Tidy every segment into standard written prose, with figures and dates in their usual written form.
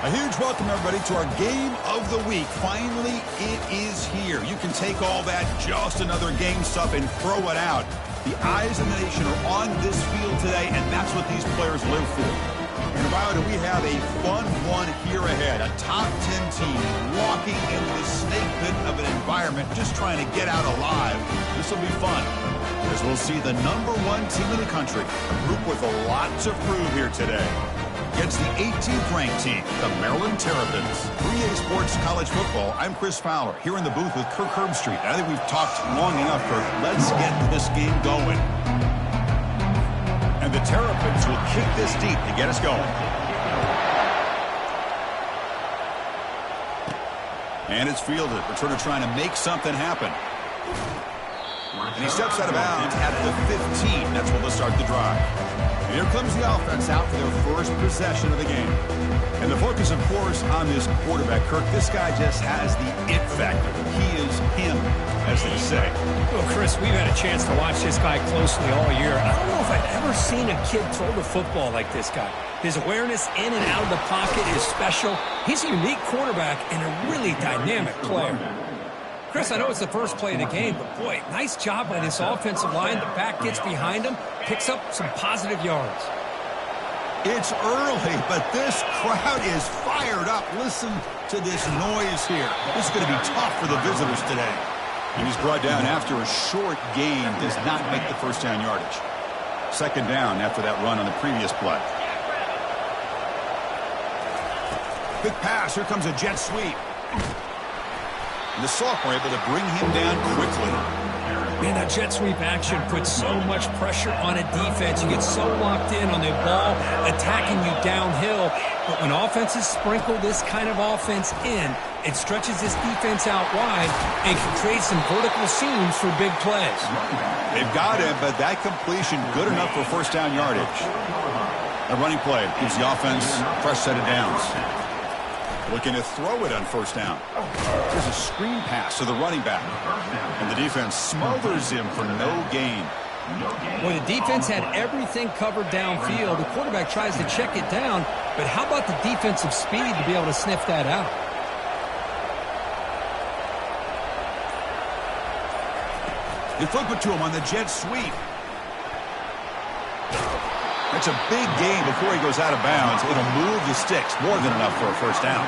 A huge welcome, everybody, to our game of the week. Finally, it is here. You can take all that just another game stuff and throw it out. The eyes of the nation are on this field today, and that's what these players live for. And about it, we have a fun one here ahead. A top 10 team walking into the snake pit of an environment, just trying to get out alive. This will be fun, as we'll see the #1 team in the country, a group with a lot to prove here today, against the 18th ranked team, the Maryland Terrapins. 3A Sports College Football, I'm Chris Fowler, here in the booth with Kirk Herbstreit. I think we've talked long enough, Kirk. Let's get this game going. And the Terrapins will kick this deep to get us going. And it's fielded. Returner trying to make something happen. And he steps out of bounds at the 15. That's where they'll start the drive. And here comes the offense out for their first possession of the game. And the focus, of course, on this quarterback, Kirk. This guy just has the it factor. He is him, as they say. Well, Chris, we've had a chance to watch this guy closely all year. I don't know if I've ever seen a kid throw the football like this guy. His awareness in and out of the pocket is special. He's a unique quarterback and a really dynamic player. Chris, I know it's the first play of the game, but boy, nice job by this offensive line. The back gets behind him, picks up some positive yards. It's early, but this crowd is fired up. Listen to this noise here. This is going to be tough for the visitors today. And he's brought down after a short gain, does not make the first down yardage. Second down after that run on the previous play. Quick pass, here comes a jet sweep. And the sophomore able to bring him down quickly. Man, that jet sweep action puts so much pressure on a defense. You get so locked in on the ball attacking you downhill. But when offenses sprinkle this kind of offense in, it stretches this defense out wide and can create some vertical seams for big plays. They've got him, but that completion good enough for first down yardage. A running play gives the offense a fresh set of downs. Looking to throw it on first down. There's a screen pass to the running back. And the defense smothers him for no gain. Well, the defense had everything covered downfield. The quarterback tries to check it down, but how about the defensive speed to be able to sniff that out? They flip it to him on the jet sweep. That's a big gain before he goes out of bounds. It'll move the sticks, more than enough for a first down.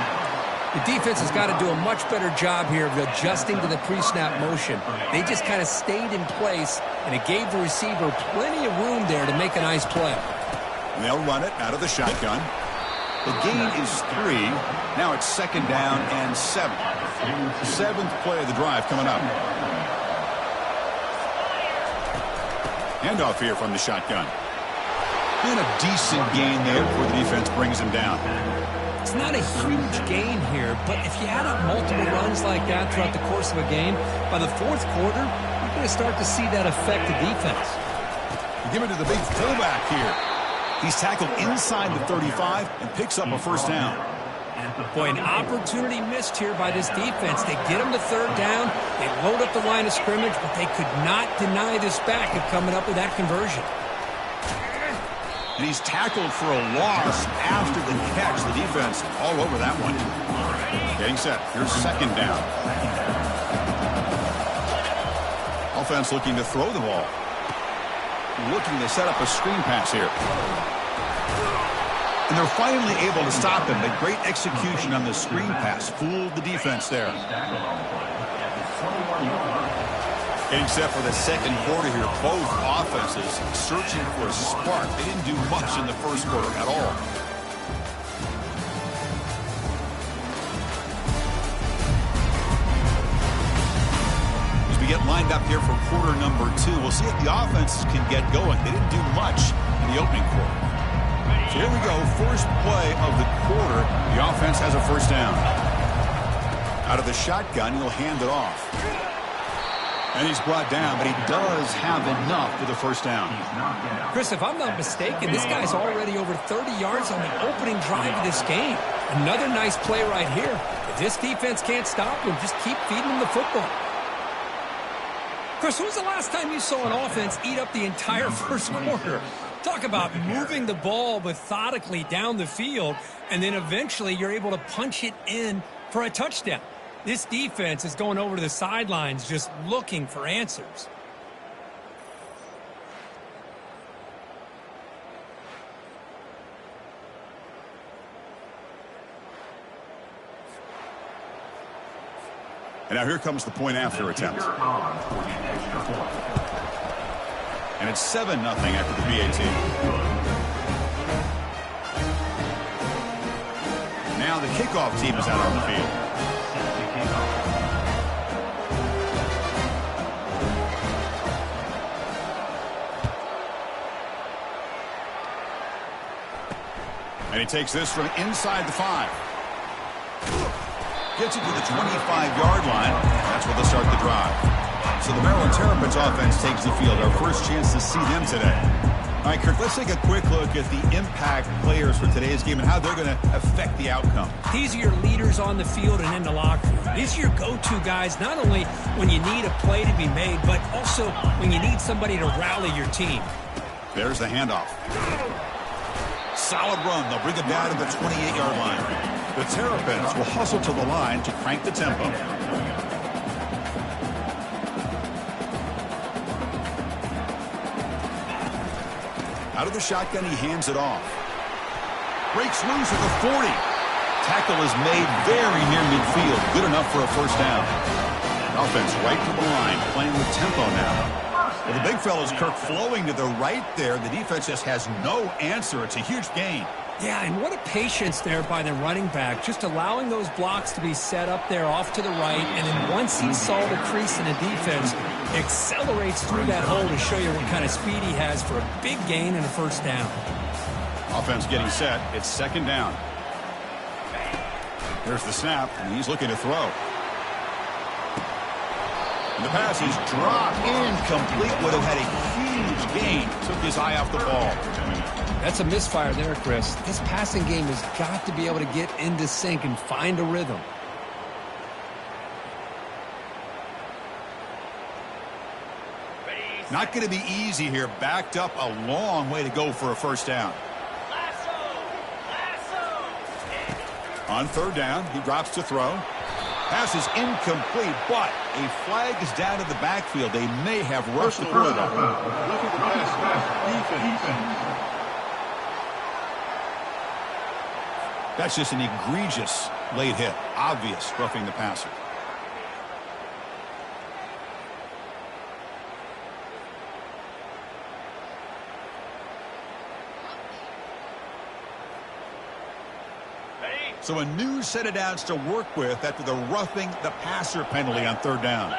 The defense has got to do a much better job here of adjusting to the pre-snap motion. They just kind of stayed in place, and it gave the receiver plenty of room there to make a nice play. And they'll run it out of the shotgun. The gain is 3. Now it's second down and 7. Seventh play of the drive coming up. Handoff here from the shotgun. And a decent gain there before the defense brings him down. It's not a huge gain here, but if you add up multiple runs like that throughout the course of a game, by the fourth quarter, you're going to start to see that affect the defense. Give it to the big fullback here. He's tackled inside the 35 and picks up a first down. Boy, an opportunity missed here by this defense. They get him to third down. They load up the line of scrimmage, but they could not deny this back of coming up with that conversion. And he's tackled for a loss after the catch. The defense all over that one. Getting set. Here's second down. Offense looking to throw the ball. Looking to set up a screen pass here. And they're finally able to stop him. But great execution on the screen pass. Fooled the defense there. Getting set for the second quarter here. Both offenses searching for a spark. They didn't do much in the first quarter at all. As we get lined up here for quarter number 2, we'll see if the offenses can get going. They didn't do much in the opening quarter. So here we go. First play of the quarter. The offense has a first down. Out of the shotgun, he'll hand it off. And he's brought down, but he does have enough for the first down. Chris, if I'm not mistaken, this guy's already over 30 yards on the opening drive of this game. Another nice play right here. If this defense can't stop him, just keep feeding him the football. Chris, when was the last time you saw an offense eat up the entire first quarter? Talk about moving the ball methodically down the field, and then eventually you're able to punch it in for a touchdown. This defense is going over to the sidelines just looking for answers. And now here comes the point after attempt. And it's 7-0 after the PAT. Now the kickoff team is out on the field. And he takes this from inside the 5. Gets it to the 25-yard line. That's where they'll start the drive. So the Maryland Terrapins offense takes the field. Our first chance to see them today. All right, Kirk, let's take a quick look at the impact players for today's game and how they're going to affect the outcome. These are your leaders on the field and in the locker room. These are your go-to guys, not only when you need a play to be made, but also when you need somebody to rally your team. There's the handoff. Solid run. They'll bring it down to the 28-yard line. The Terrapins will hustle to the line to crank the tempo. Out of the shotgun, he hands it off. Breaks loose at the 40. Tackle is made very near midfield. Good enough for a first down. Offense right to the line, playing with tempo now. Well, the big fella's Kirk flowing to the right there. The defense just has no answer. It's a huge gain. Yeah, and what a patience there by the running back, just allowing those blocks to be set up there off to the right, and then once he saw the crease in the defense, accelerates through that hole to show you what kind of speed he has for a big gain and a first down. Offense getting set. It's second down. There's the snap, and he's looking to throw. And the pass is dropped, incomplete. Would have had a huge gain. Took his eye off the ball. That's a misfire there, Chris. This passing game has got to be able to get into sync and find a rhythm. Not going to be easy here. Backed up a long way to go for a first down. On third down, he drops to throw. Pass is incomplete, but a flag is down in the backfield. They may have rushed the quarterback. That's just an egregious late hit. Obvious roughing the passer. So a new set of downs to work with after the roughing the passer penalty on third down.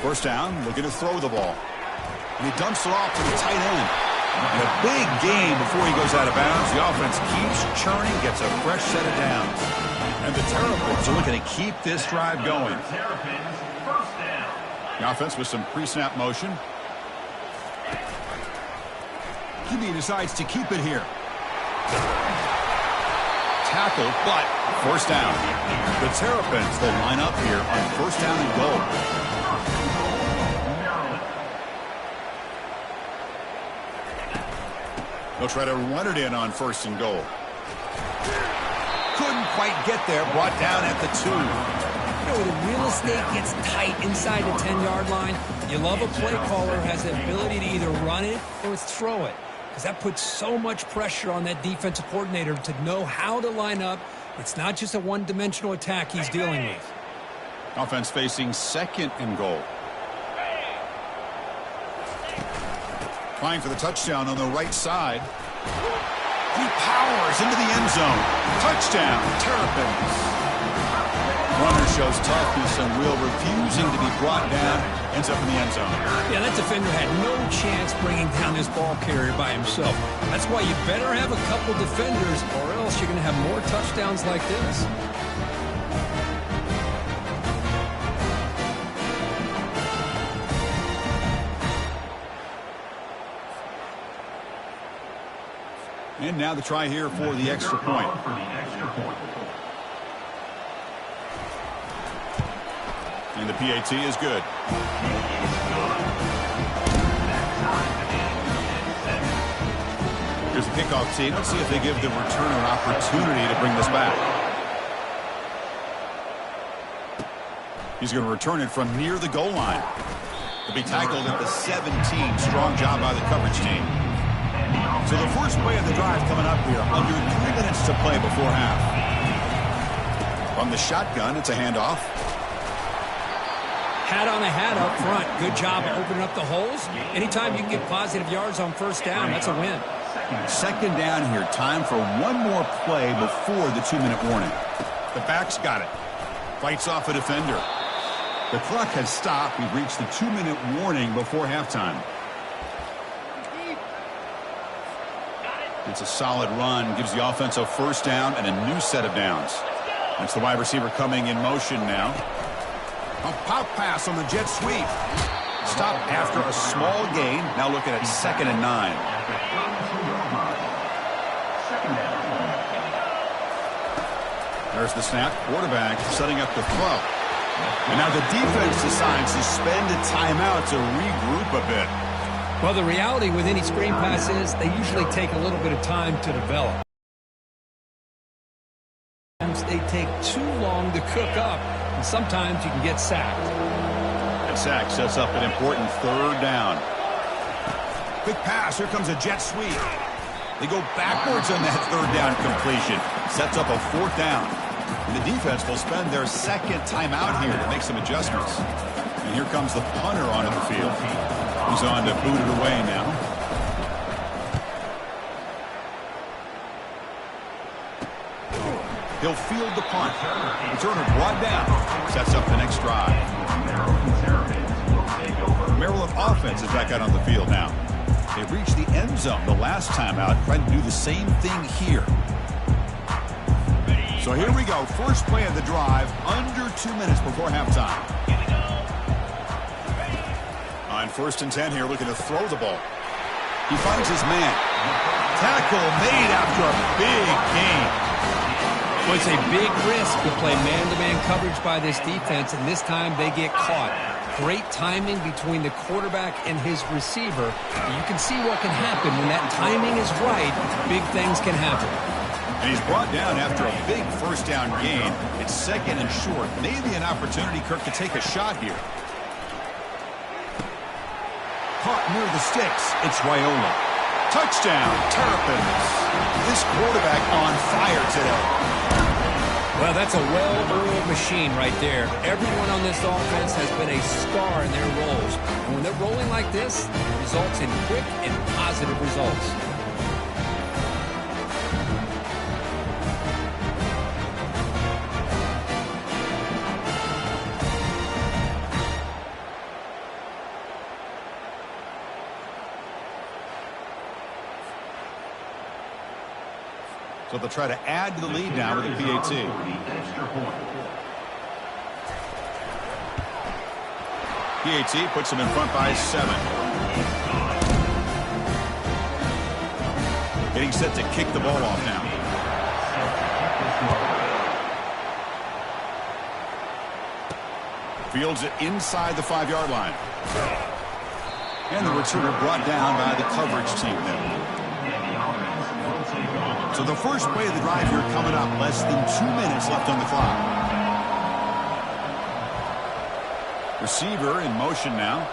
First down, looking to throw the ball. And he dumps it off to the tight end. And a big gain before he goes out of bounds. The offense keeps churning, gets a fresh set of downs. And the Terrapins are looking to keep this drive going. The offense with some pre-snap motion. QB decides to keep it here. Tackle, but first down. The Terrapins, they'll line up here on first down and goal. They'll try to run it in on first and goal. Couldn't quite get there. Brought down at the 2. You know, the real estate gets tight inside the 10-yard line. You love a play caller who has the ability to either run it or throw it, because that puts so much pressure on that defensive coordinator to know how to line up. It's not just a one-dimensional attack he's dealing with. Offense facing second and goal. Trying for the touchdown on the right side. He powers into the end zone. Touchdown, Terrapins. Runner shows toughness and will, refusing to be brought down. Ends up in the end zone. Yeah, that defender had no chance bringing down this ball carrier by himself. That's why you better have a couple defenders, or else you're going to have more touchdowns like this. And now the try here for the extra point. And the PAT is good. Bears kickoff team. Let's see if they give the returner an opportunity to bring this back. He's going to return it from near the goal line. He'll be tackled at the 17. Strong job by the coverage team. So the first play of the drive coming up here. Under 3 minutes to play before half. From the shotgun, it's a handoff. Hat on a hat up front. Good job of opening up the holes. Anytime you can get positive yards on first down, that's a win. Second down here. Time for one more play before the 2-minute warning. The back's got it. Fights off a defender. The clock has stopped. We've reached the 2-minute warning before halftime. It's a solid run. Gives the offense a first down and a new set of downs. That's the wide receiver coming in motion now. A pop pass on the jet sweep. Stop after a small gain. Now looking at 2nd and 9. There's the snap. Quarterback setting up the throw. And now the defense decides to spend a timeout to regroup a bit. Well, the reality with any screen pass is they usually take a little bit of time to develop. They take too long to cook up, and sometimes you can get sacked. That sack sets up an important 3rd down. Quick pass. Here comes a jet sweep. They go backwards on that 3rd down completion. Sets up a 4th down. And the defense will spend their 2nd timeout here to make some adjustments. And here comes the punter onto the field. He's on to boot it away now. He'll field the punt. Returner brought down. Sets up the next drive. Maryland offense is back out on the field now. They reached the end zone the last time out, trying to do the same thing here. So here we go. First play of the drive, under 2 minutes before halftime. On 1st and 10 here, looking to throw the ball. He finds his man. Tackle made after a big gain. Well, it's a big risk to play man-to-man coverage by this defense, and this time they get caught. Great timing between the quarterback and his receiver. You can see what can happen when that timing is right. Big things can happen. And he's brought down after a big first down gain. It's 2nd and short. Maybe an opportunity, Kirk, to take a shot here. Caught near the sticks. It's Raiola. Touchdown, Terrapins. This quarterback on fire today. Well, that's a well-oiled machine right there. Everyone on this offense has been a star in their roles. And when they're rolling like this, it results in quick and positive results. So they'll try to add to the lead now with a PAT. PAT puts them in front by 7. Getting set to kick the ball off now. Fields it inside the 5-yard line. And the returner brought down by the coverage team there. So the first play of the drive here coming up. Less than 2 minutes left on the clock. Receiver in motion now.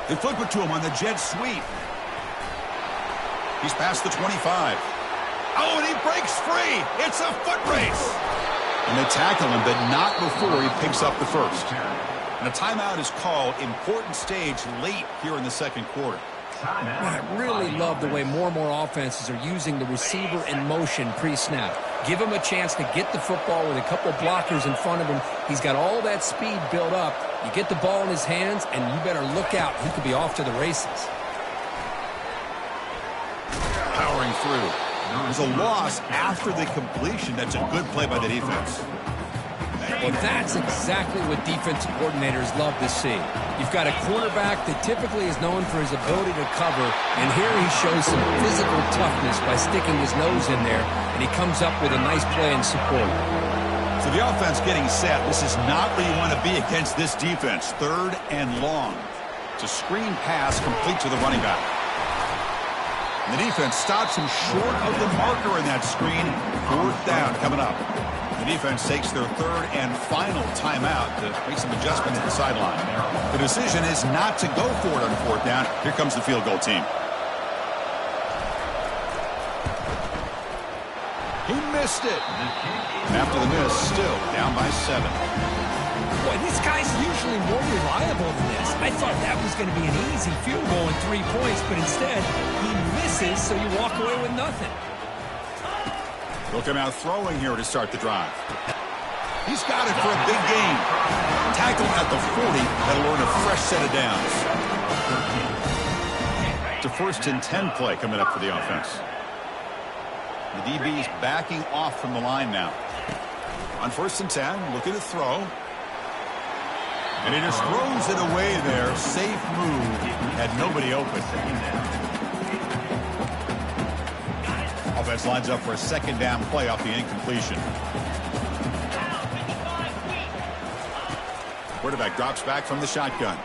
They flip it to him on the jet sweep. He's past the 25. Oh, and he breaks free. It's a foot race. And they tackle him, but not before he picks up the first. And a timeout is called. Important stage late here in the 2nd quarter. I really love the way more and more offenses are using the receiver in motion pre-snap. Give him a chance to get the football with a couple of blockers in front of him. He's got all that speed built up. You get the ball in his hands, and you better look out. He could be off to the races. Powering through. There's a loss after the completion. That's a good play by the defense. Well, that's exactly what defensive coordinators love to see. You've got a quarterback that typically is known for his ability to cover, and here he shows some physical toughness by sticking his nose in there, and he comes up with a nice play in support. So the offense getting set. This is not where you want to be against this defense. 3rd and long. It's a screen pass complete to the running back. The defense stops him short of the marker in that screen. 4th down coming up. The defense takes their 3rd and final timeout to make some adjustments at the sideline. The decision is not to go for it on 4th down. Here comes the field goal team. He missed it. After the miss, still down by 7. Boy, this guy's usually more reliable than this. I thought that was going to be an easy field goal and 3 points, but instead, he misses, so you walk away with nothing. He'll come out throwing here to start the drive. He's got it for a big gain. Tackled at the 40. That'll earn a fresh set of downs. It's a 1st and 10 play coming up for the offense. The DB's backing off from the line now. On 1st and 10, looking to throw. And he just throws it away there. Safe move. Had nobody open. Offense lines up for a 2nd down play off the incompletion. Quarterback drops back from the shotgun.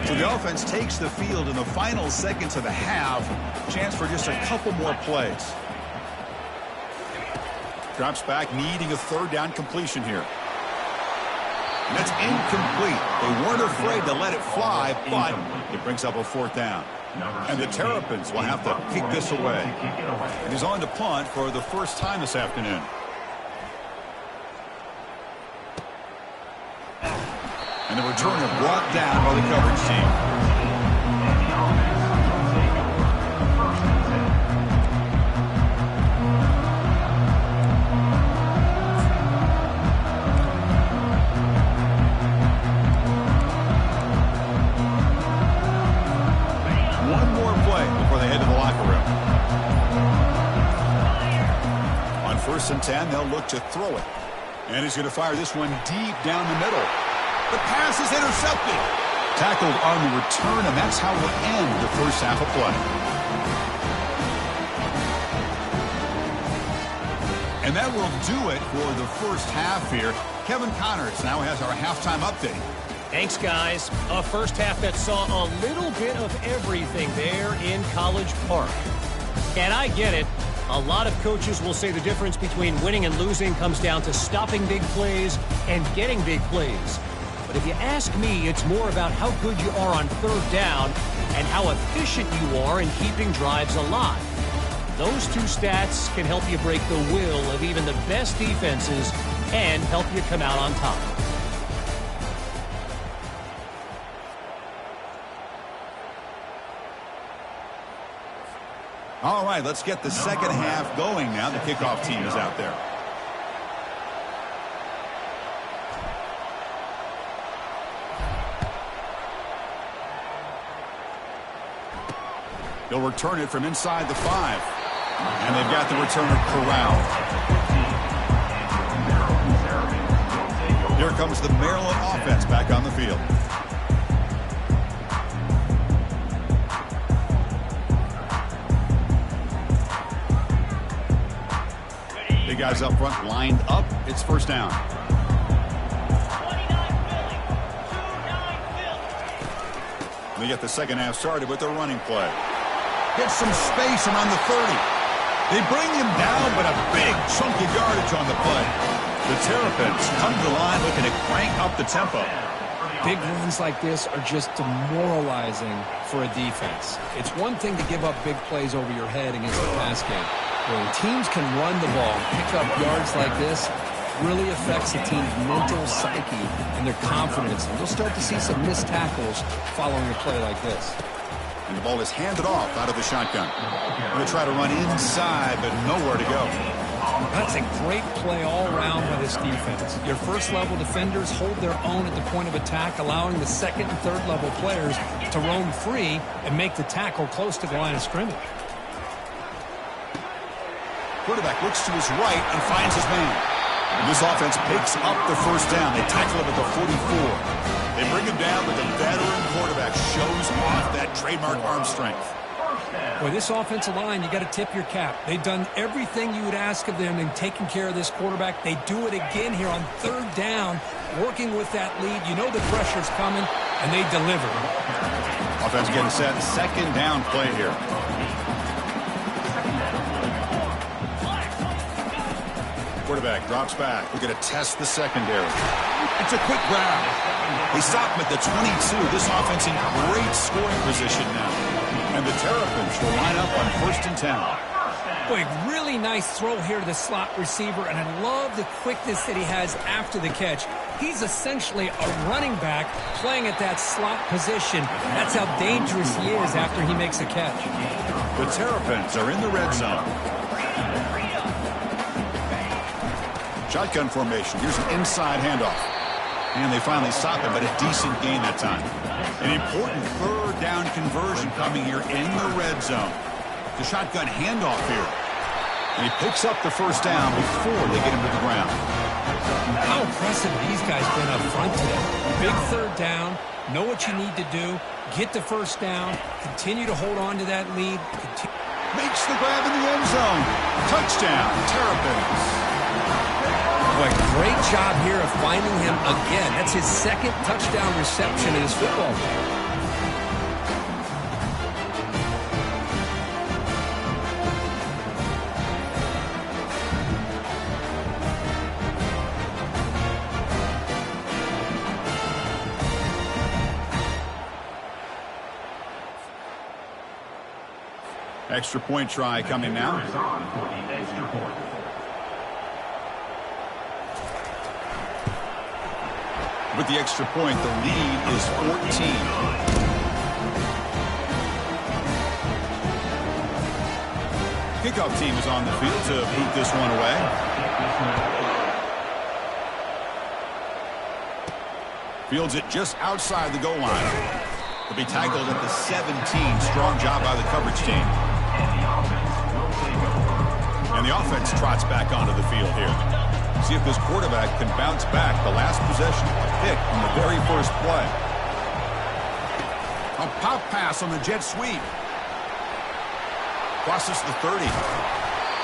So the offense takes the field in the final seconds of the half. Chance for just a couple more plays. Drops back, needing a 3rd down completion here. And that's incomplete. They weren't afraid to let it fly, but it brings up a 4th down. And the Terrapins will have to kick this away. And he's on to punt for the first time this afternoon. And the returner brought down by the coverage team. One more play before they head to the locker room. On 1st and 10, they'll look to throw it. And he's going to fire this one deep down the middle. The pass is intercepted. Tackled on the return, and that's how we'll end the first half of play. And that will do it for the first half here. Kevin Connors now has our halftime update. Thanks, guys. A first half that saw a little bit of everything there in College Park. And I get it. A lot of coaches will say the difference between winning and losing comes down to stopping big plays and getting big plays. But if you ask me, it's more about how good you are on 3rd down and how efficient you are in keeping drives alive. Those 2 stats can help you break the will of even the best defenses and help you come out on top. All right, let's get the second half going now. The kickoff team is out there. They'll return it from inside the 5. And they've got the returner corralled. Here comes the Maryland offense back on the field. Big guys up front lined up. It's 1st down. They get the second half started with their running play. Gets some space around the 30. They bring him down, but a big chunk of yardage on the play. The Terrapins come to the line looking to crank up the tempo. Big runs like this are just demoralizing for a defense. It's one thing to give up big plays over your head against the pass game. When teams can run the ball, pick up yards like this, really affects the team's mental psyche and their confidence. And you'll start to see some missed tackles following a play like this. And the ball is handed off out of the shotgun. Going to try to run inside, but nowhere to go. That's a great play all around by this defense. Your first-level defenders hold their own at the point of attack, allowing the second and third-level players to roam free and make the tackle close to the line of scrimmage. Quarterback looks to his right and finds his man. And this offense picks up the 1st down. They tackle him at the 44. They bring him down, but the veteran quarterback shows off that trademark arm strength. Boy, this offensive line, you got to tip your cap. They've done everything you would ask of them in taking care of this quarterback. They do it again here on third down, working with that lead. You know the pressure's coming, and they deliver. Offense getting set. Second down play here. Quarterback drops back. We're going to test the secondary. It's a quick grab. They stop him at the 22. This offense in great scoring position now. And the Terrapins will line up on 1st and 10. Boy, really nice throw here to the slot receiver, and I love the quickness that he has after the catch. He's essentially a running back playing at that slot position. That's how dangerous he is after he makes a catch. The Terrapins are in the red zone. Shotgun formation. Here's an inside handoff. And they finally stop him, but a decent gain that time. An important third down conversion coming here in the red zone. The shotgun handoff here. And he picks up the first down before they get him to the ground. How impressive these guys been up front today. Big third down. Know what you need to do. Get the first down. Continue to hold on to that lead. Makes the grab in the end zone. Touchdown, Terrapins. Boy, great job here of finding him again. That's his second touchdown reception in this football game. Extra point try coming now. With the extra point, the lead is 14. Kickoff team is on the field to boot this one away. Fields it just outside the goal line. He'll be tackled at the 17. Strong job by the coverage team. And the offense trots back onto the field here. See if this quarterback can bounce back. The last possession, a pick on the very first play. A pop pass on the jet sweep. Crosses the 30.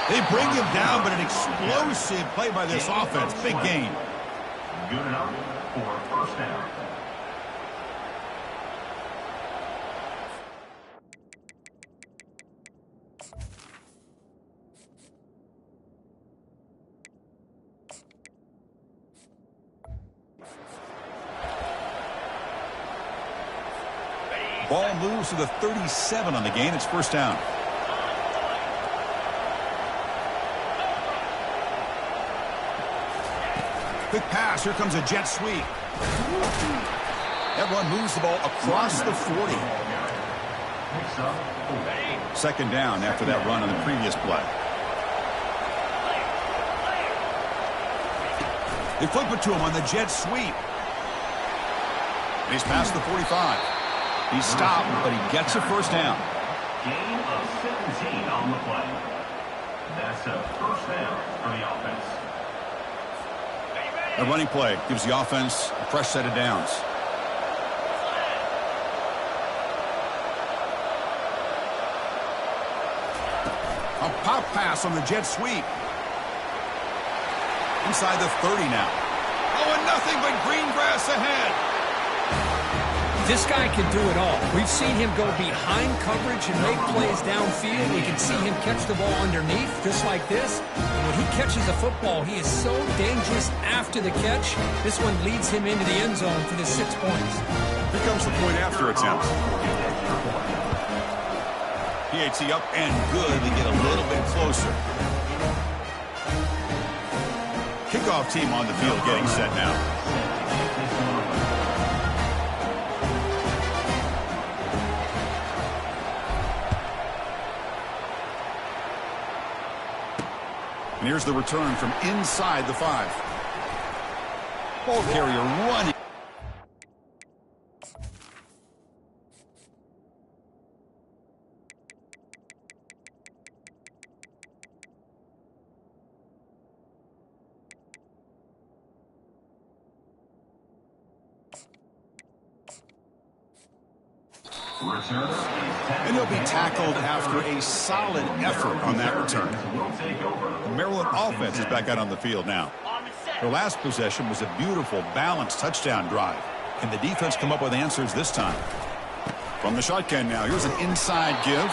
They bring him down, but an explosive play by this offense. Big gain. Good enough for first down. Ball moves to the 37 on the gain. It's first down. Quick pass. Here comes a jet sweep. Everyone moves the ball across the 40. Second down after that run on the previous play. They flip it to him on the jet sweep. He's past the 45. He's stopped, but he gets a first down. Gain of 17 on the play. That's a first down for the offense. A running play gives the offense a fresh set of downs. A pop pass on the jet sweep. Inside the 30 now. Oh, and nothing but green grass ahead. This guy can do it all. We've seen him go behind coverage and make plays downfield. We can see him catch the ball underneath, just like this. And when he catches the football, he is so dangerous after the catch. This one leads him into the end zone for the 6 points. Here comes the point after attempt. PAT up and good. They get a little bit closer. Kickoff team on the field getting set now. And here's the return from inside the 5. Ball carrier running. And he'll be tackled after a solid effort on that return. The Maryland offense is back out on the field now. Their last possession was a beautiful, balanced touchdown drive. Can the defense come up with answers this time? From the shotgun now, here's an inside give.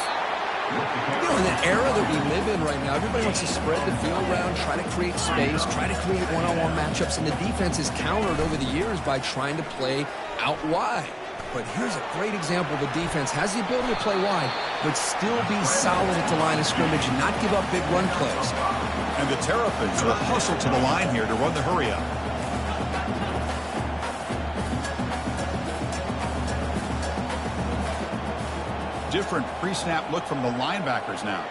You know, in the era that we live in right now, everybody wants to spread the field around, try to create space, try to create one-on-one matchups, and the defense is countered over the years by trying to play out wide. But here's a great example. The defense has the ability to play wide, but still be solid at the line of scrimmage and not give up big run plays. And the Terrapins will hustle to the line here to run the hurry-up. Different pre-snap look from the linebackers now.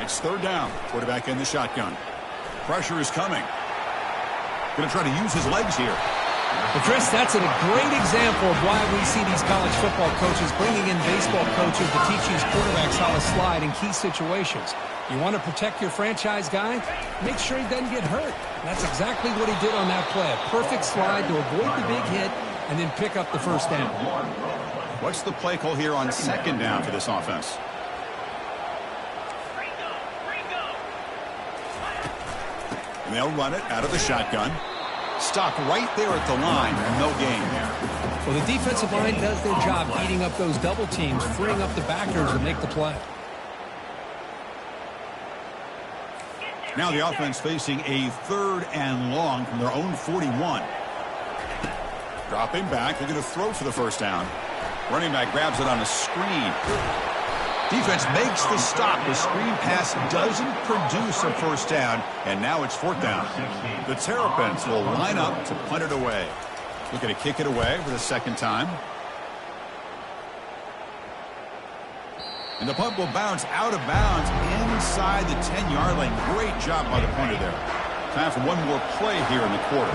It's third down. Quarterback in the shotgun. Pressure is coming. Going to try to use his legs here. Well, Chris, that's a great example of why we see these college football coaches bringing in baseball coaches to teach these quarterbacks how to slide in key situations. You want to protect your franchise guy? Make sure he doesn't get hurt. That's exactly what he did on that play. A perfect slide to avoid the big hit and then pick up the first down. What's the play call here on second down for this offense? And they'll run it out of the shotgun. Stop right there at the line. No gain there. Well, the defensive line does their job eating up those double teams, freeing up the backers to make the play. Now the offense facing a third and long from their own 41. Dropping back. They're going to throw for the first down. Running back grabs it on a screen. Defense makes the stop. The screen pass doesn't produce a first down, and now it's fourth down. The Terrapins will line up to punt it away. Looking to kick it away for the second time. And the punt will bounce out of bounds inside the 10-yard line. Great job by the punter there. Time for one more play here in the quarter.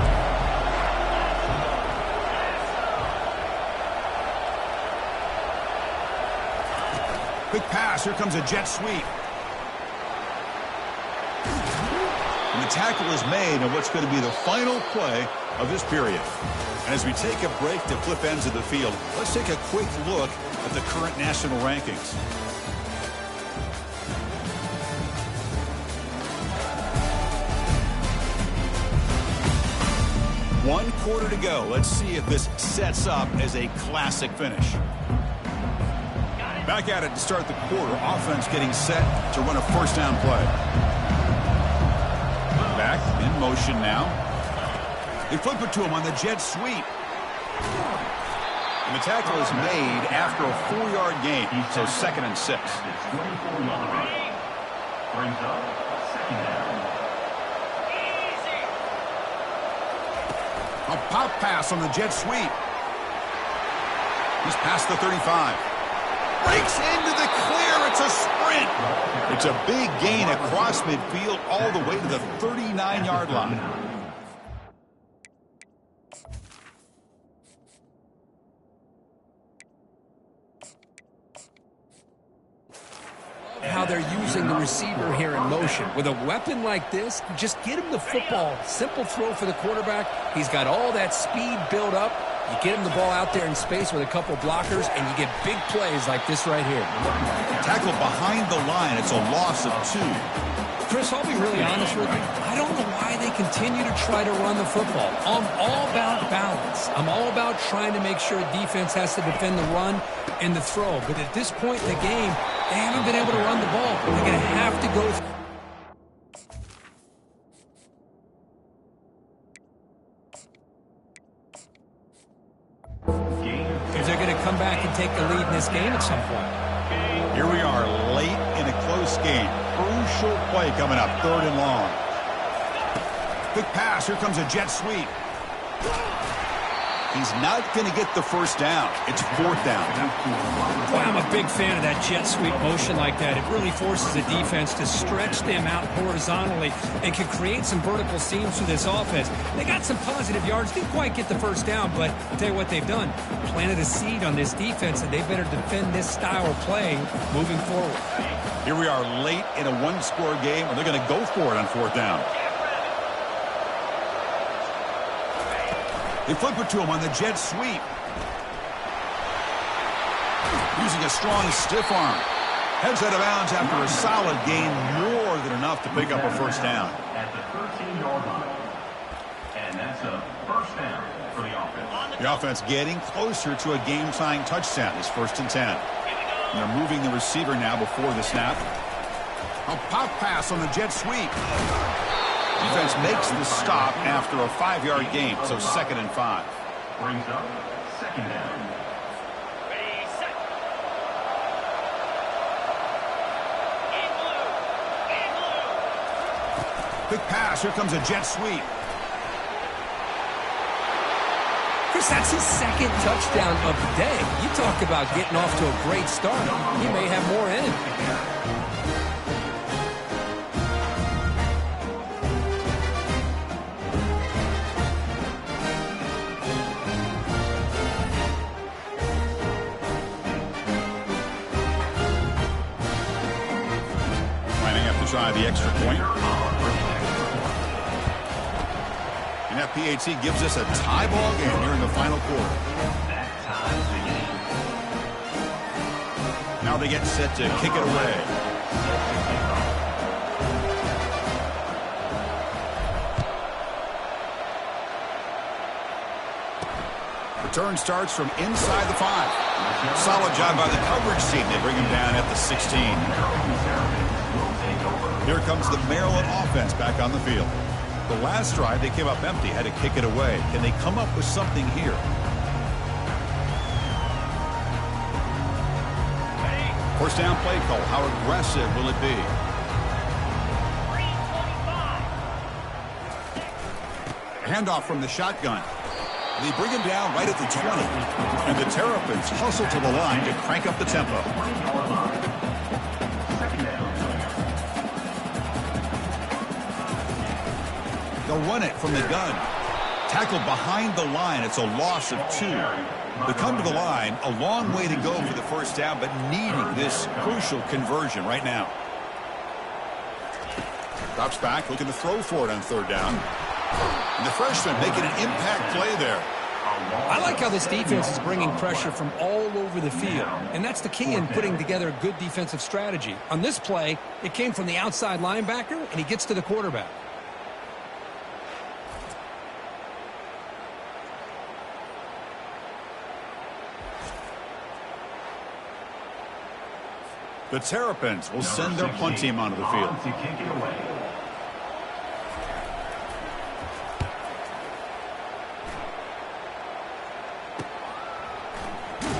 Quick pass. Here comes a jet sweep. And the tackle is made on what's going to be the final play of this period. And as we take a break to flip ends of the field, let's take a quick look at the current national rankings. One quarter to go. Let's see if this sets up as a classic finish. Back at it to start the quarter. Offense getting set to run a first down play. Back in motion now. They flip it to him on the jet sweep. And the tackle is made after a 4-yard gain. So 2nd and 6. Brings up second down. A pop pass on the jet sweep. He's past the 35. Breaks into the clear. It's a sprint. It's a big gain across midfield all the way to the 39-yard line. How they're using the receiver here in motion. With a weapon like this, just get him the football. Simple throw for the quarterback. He's got all that speed built up. You get him the ball out there in space with a couple blockers, and you get big plays like this right here. Tackle behind the line. It's a loss of 2. Chris, I'll be really honest with you. I don't know why they continue to try to run the football. I'm all about balance. I'm all about trying to make sure defense has to defend the run and the throw. But at this point in the game, they haven't been able to run the ball. They're going to have to go through. If they're going to come back and take the lead in this game at some point. Here we are late in a close game. Crucial play coming up, 3rd and long. Quick pass. Here comes a jet sweep. He's not going to get the first down. It's 4th down. Boy, I'm a big fan of that jet sweep motion like that. It really forces the defense to stretch them out horizontally and can create some vertical seams for this offense. They got some positive yards. Didn't quite get the first down, but I'll tell you what they've done. Planted a seed on this defense, and they better defend this style of play moving forward. Here we are late in a one-score game, and they're going to go for it on 4th down. They flip it to him on the jet sweep. using a strong stiff arm. Heads out of bounds after a solid gain, more than enough to pick up a first down. At the 13-yard line. And that's a first down for the offense. The offense getting closer to a game-tying touchdown. It's 1st and 10. And they're moving the receiver now before the snap. A pop pass on the jet sweep. Defense makes the stop after a 5-yard gain, so 2nd and 5. Brings up 2nd down. Quick pass. Here comes a jet sweep. Chris, that's his 2nd touchdown of the day. You talk about getting off to a great start. He may have more in him. Try the extra point. And that PAT gives us a tie ball game here in the final quarter. Now they get set to kick it away. Return starts from inside the 5. Solid job by the coverage team. They bring him down at the 16. Here comes the Maryland offense back on the field. The last drive, they came up empty, had to kick it away. Can they come up with something here? First down play call. How aggressive will it be? Handoff from the shotgun. They bring him down right at the 20. And the Terrapins hustle to the line to crank up the tempo. They'll run it from the gun. Tackled behind the line. It's a loss of 2. They come to the line. A long way to go for the first down, but needing this crucial conversion right now. Drops back, looking to throw for it on 3rd down. And the freshman making an impact play there. I like how this defense is bringing pressure from all over the field, and that's the key in putting together a good defensive strategy. On this play, it came from the outside linebacker, and he gets to the quarterback. The Terrapins will send their punt team onto the field.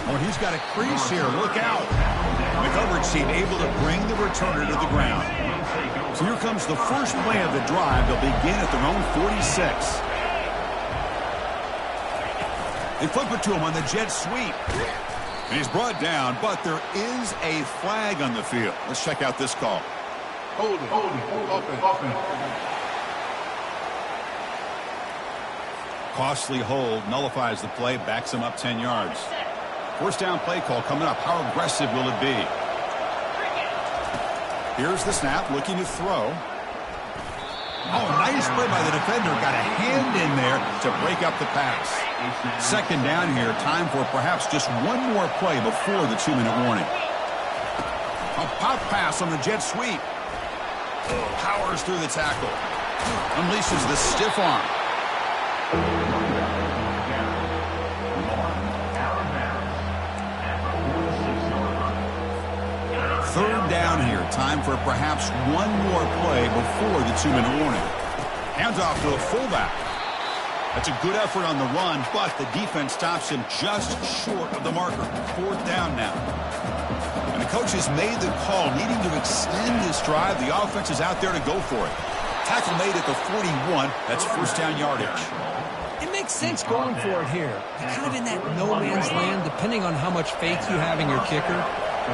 Oh, he's got a crease here. Look out. The coverage team able to bring the returner to the ground. So here comes the first play of the drive. They'll begin at their own 46. They flip it to him on the jet sweep. And he's brought down, but there is a flag on the field. Let's check out this call. Holding. Costly hold, nullifies the play, backs him up 10 yards. First down play call coming up. How aggressive will it be? Here's the snap, looking to throw. Oh, nice play by the defender. Got a hand in there to break up the pass. 2nd down here. Time for perhaps just one more play before the 2-minute warning. A pop pass on the jet sweep. Powers through the tackle. Unleashes the stiff arm. Third down here. Time for perhaps one more play before the 2-minute warning. Hands off to a fullback. That's a good effort on the run, but the defense stops him just short of the marker. 4th down now. And the coach has made the call, needing to extend this drive. The offense is out there to go for it. Tackle made at the 41. That's first down yardage. It makes sense going for it here. You're kind of in that no-man's land, depending on how much faith you have in your kicker.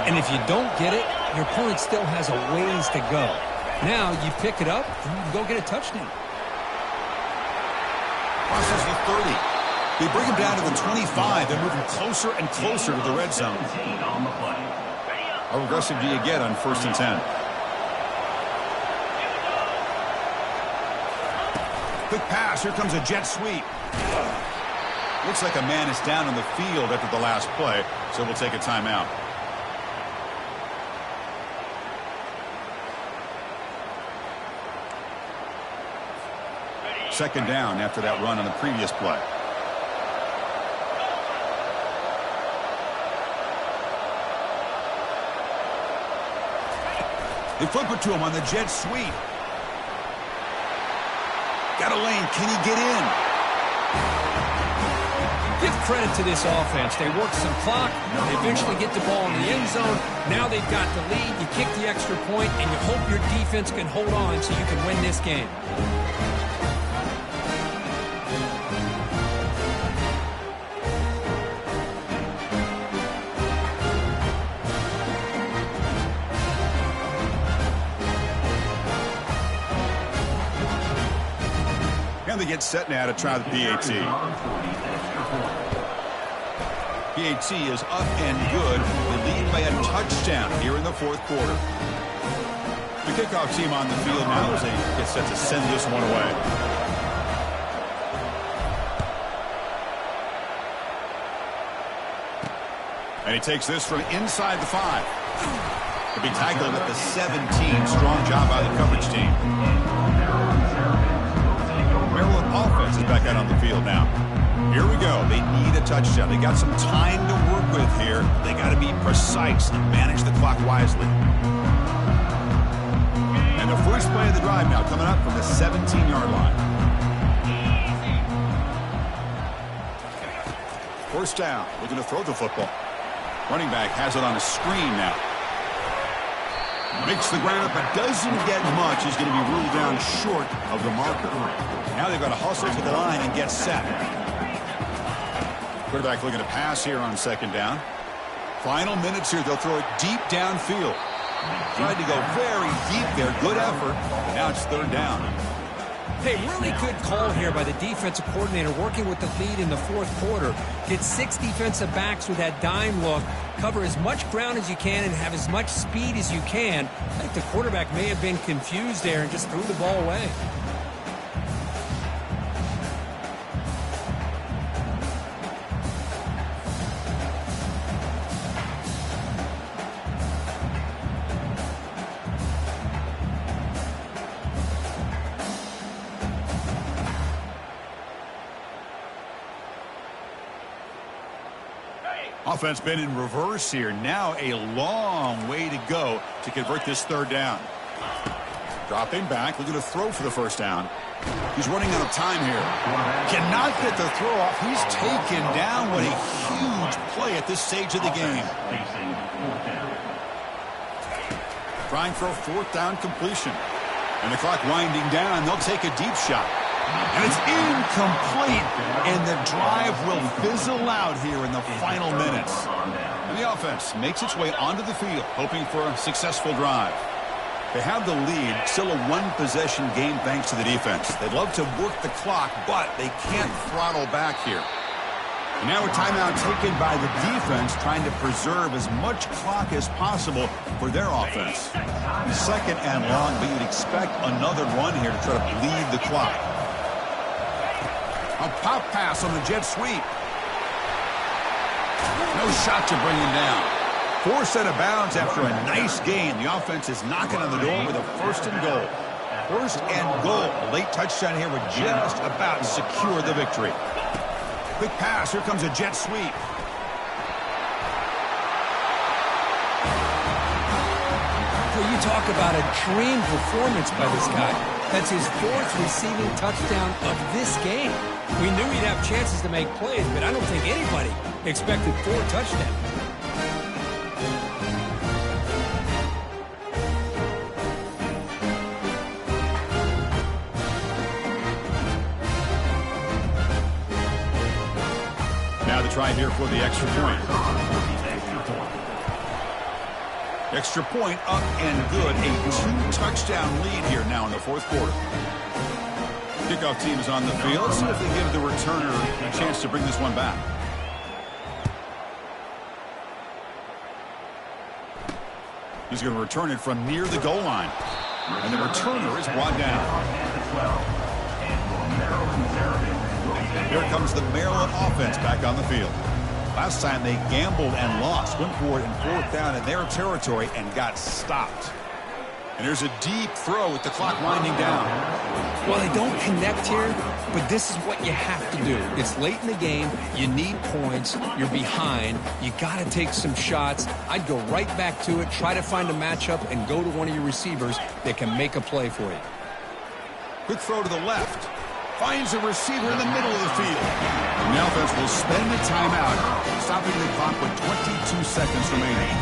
And if you don't get it, your opponent still has a ways to go. Now you pick it up and you go get a touchdown. Crosses the 30. They bring him down to the 25. They're moving closer and closer to the red zone. How aggressive do you get on 1st and 10? Quick pass. Here comes a jet sweep. Looks like a man is down on the field after the last play, so we'll take a timeout. second down after that run on the previous play. They flip it to him on the jet sweep. Got a lane. Can he get in? Give credit to this offense. They work some clock. They eventually get the ball in the end zone. Now they've got the lead. You kick the extra point, and you hope your defense can hold on so you can win this game. And they get set now to try the PAT. PAT is up and good. They lead by a touchdown here in the fourth quarter. The kickoff team on the field now as they get set to send this one away. And he takes this from inside the 5. He'll be tackled at the 17. Strong job by the coverage team. Maryland offense is back out on the field now. Here we go. They need a touchdown. They got some time to work with here. They got to be precise and manage the clock wisely. And the first play of the drive now coming up from the 17-yard line. First down. Looking to throw the football. Running back has it on a screen now. Makes the ground up, but doesn't get much. He's going to be ruled down short of the marker. Now they've got to hustle to the line and get set. Quarterback looking to pass here on second down. Final minutes here. They'll throw it deep downfield. Tried to go very deep there. Good effort. But now it's third down. Hey, really good call here by the defensive coordinator working with the lead in the fourth quarter. Get 6 defensive backs with that dime look. Cover as much ground as you can and have as much speed as you can. I think the quarterback may have been confused there and just threw the ball away. Offense been in reverse here. Now a long way to go to convert this third down. Dropping back, looking to throw for the first down. He's running out of time here. Cannot get the throw off. He's taken down. What a huge play at this stage of the game. Trying for a fourth down completion. And the clock winding down. They'll take a deep shot. And it's incomplete, and the drive will fizzle out here in the final minutes. And the offense makes its way onto the field, hoping for a successful drive. They have the lead, still a one-possession game thanks to the defense. They'd love to work the clock, but they can't throttle back here. And now a timeout taken by the defense, trying to preserve as much clock as possible for their offense. Second and long, but you'd expect another run here to try to bleed the clock. A pop pass on the jet sweep. No shot to bring him down. Forced out of bounds after a nice game. The offense is knocking on the door with a first and goal. First and goal. A late touchdown here would just about secure the victory. Quick pass. Here comes a jet sweep. Well, you talk about a dream performance by this guy. That's his 4th receiving touchdown of this game. We knew he'd have chances to make plays, but I don't think anybody expected 4 touchdowns. Now the try here for the extra point. Extra point up and good. A 2-touchdown lead here now in the fourth quarter. Kickoff team is on the field. See if they give the returner a chance to bring this one back. He's going to return it from near the goal line. And the returner is brought down. Here comes the Maryland offense back on the field. Last time they gambled and lost. Went for it in 4th down in their territory and got stopped. And there's a deep throw with the clock winding down. Well, they don't connect here, but this is what you have to do. It's late in the game. You need points. You're behind. You got to take some shots. I'd go right back to it, try to find a matchup, and go to one of your receivers that can make a play for you. Quick throw to the left. Finds a receiver in the middle of the field. And the offense will spend the timeout, stopping the clock with 22 seconds remaining.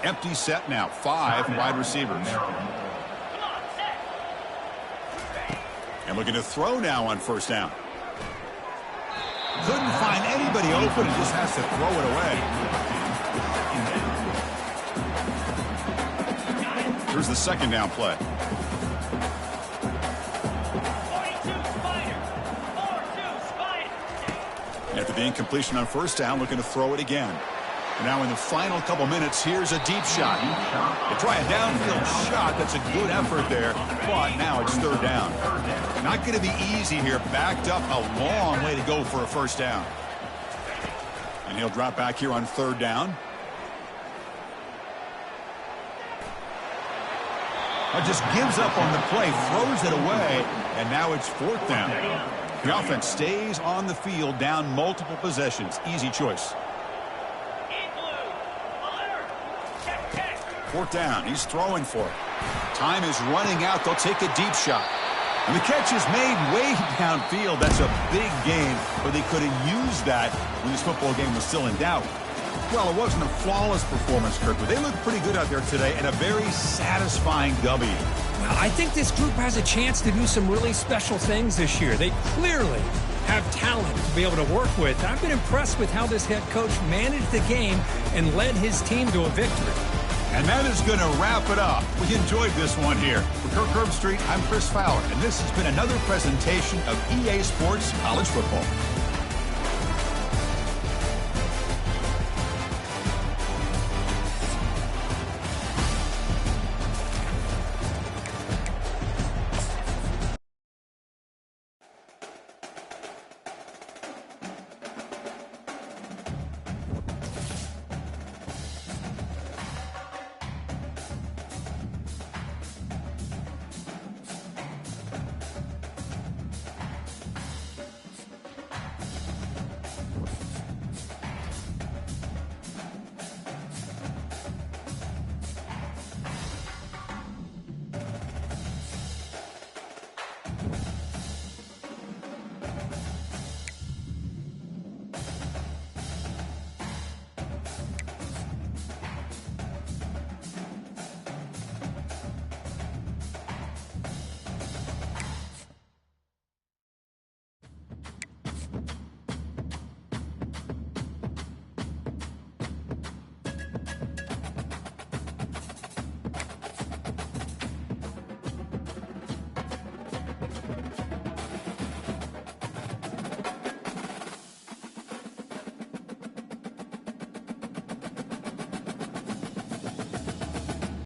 Empty set now. 5 wide receivers. And looking to throw now on first down. Couldn't find anybody open and just has to throw it away. Here's the second down play. After the incompletion on first down, looking to throw it again. And now in the final couple minutes, here's a deep shot. They try a downfield shot. That's a good effort there. But now it's third down. Not going to be easy here. Backed up a long way to go for a first down. And he'll drop back here on third down. Just gives up on the play, throws it away, and now it's fourth down. The offense stays on the field, down multiple possessions. Easy choice. Fourth down. He's throwing for it. Time is running out. They'll take a deep shot. And the catch is made way downfield. That's a big game, but they could have used that when this football game was still in doubt. Well, it wasn't a flawless performance, Kurt, but they looked pretty good out there today and a very satisfying W. Well, I think this group has a chance to do some really special things this year. They clearly have talent to be able to work with. I've been impressed with how this head coach managed the game and led his team to a victory. And that is going to wrap it up. We enjoyed this one here. For Kirk Herbstreit, I'm Chris Fowler, and this has been another presentation of EA Sports College Football.